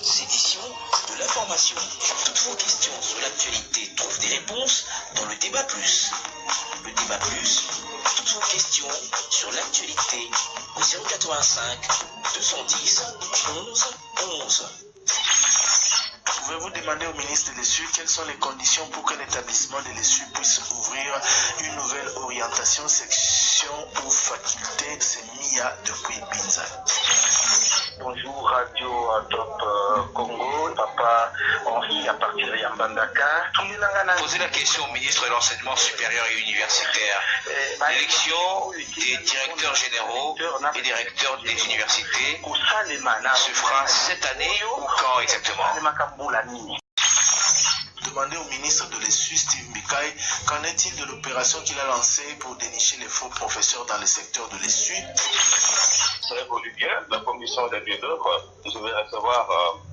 éditions de l'information. Toutes vos questions sur l'actualité trouvent des réponses dans le débat plus. Le débat plus, toutes vos questions sur l'actualité au 085 210 11 11. Pouvez-vous demander au ministre de l'ESU quelles sont les conditions pour qu'un établissement de l'ESU puisse ouvrir une nouvelle orientation, section ou faculté? C'est Mia depuis Binza. Bonjour Radio Top Congo, Papa Henri à partir de Yambandaka. Posez la question au ministre de l'Enseignement supérieur et universitaire. L'élection des directeurs généraux et des recteurs des universités se fera cette année ou quand exactement? Demandez au ministre de l'ESU, Steve Mikaï, qu'en est-il de l'opération qu'il a lancée pour dénicher les faux professeurs dans le secteur de l'ESU? Ça évolue bien. La commission des d'œuvre, je vais recevoir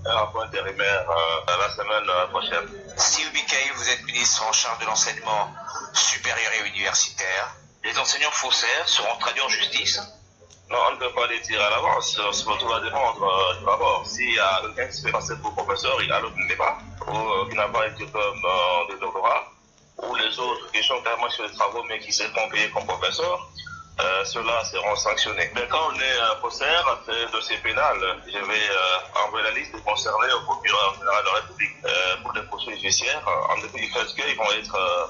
un rapport intérimaire la semaine prochaine. Steve Mikaï, vous êtes ministre en charge de l'enseignement supérieur et universitaire. Les enseignants faussaires seront traduits en justice? Non, on ne peut pas les dire à l'avance. Tout va dépendre du rapport. S'il y a quelqu'un qui se fait passer pour professeur, il a l'autre qui n'est pas, ou qui n'a pas été comme de doctorat, ou les autres qui sont carrément sur les travaux mais qui se font payer comme professeur, ceux-là seront sanctionnés. Mais quand on est faussaire, c'est un dossier pénal. Je vais envoyer la liste des concernés au procureur général de la République pour des poursuites judiciaires, en dépit du fait qu'ils vont être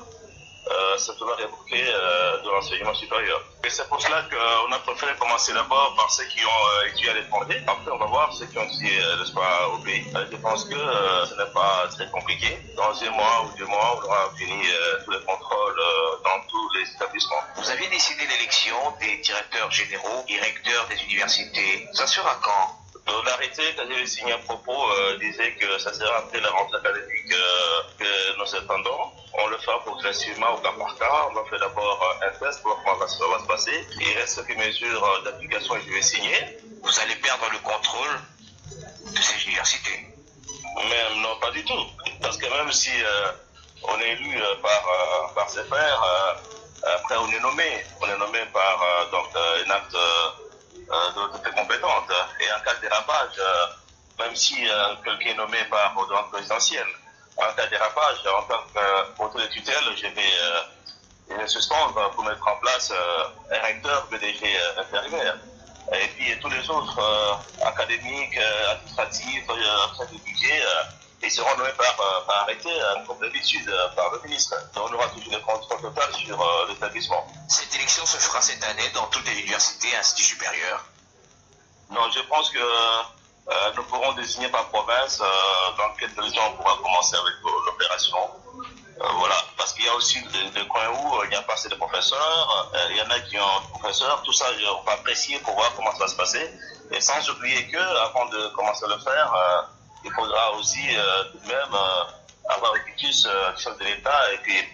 simplement révoqués de l'enseignement supérieur. Et c'est pour cela qu'on a préféré commencer d'abord par ceux qui ont étudié à l'étranger. Après, on va voir ceux qui ont étudié, n'est-ce pas, au pays. Je pense que ce n'est pas très compliqué. Dans 1 mois ou 2 mois, on aura fini tous les contrôles dans tous les établissements. Vous aviez décidé l'élection des directeurs généraux et recteurs des universités. Ça sera quand? L'arrêté que j'avais signé à propos disait que ça sera après la rentrée académique que nous attendons. On le fera progressivement au cas par cas. On va faire d'abord un test pour voir comment ça va se passer. Il reste quelques mesures d'application que je vais signer. Vous allez perdre le contrôle de ces universités? Même non, pas du tout. Parce que même si on est élu par ses pairs, après on est nommé. On est nommé par un acte d'autorité compétente. Et en cas de dérapage, même si quelqu'un est nommé par ordonnance présidentielle, en cas de dérapage, en tant qu'autorité de tutelle, je vais suspendre pour mettre en place un recteur PDG intérimaire. Et puis tous les autres académiques, administratifs, du budget, ils seront nommés par arrêté, comme d'habitude, par le ministre. Donc on aura toujours des contrôles totales sur l'établissement. Cette élection se fera cette année dans toutes les universités et instituts supérieurs? Non, je pense que nous pourrons désigner par province dans quelle région on pourra commencer avec l'opération. Voilà, parce qu'il y a aussi des coins où il n'y a pas assez de professeurs, il y en a qui ont des professeurs, tout ça on va apprécier pour voir comment ça va se passer. Et sans oublier que avant de commencer à le faire, il faudra aussi tout de même avoir un quitus du chef de l'État et puis...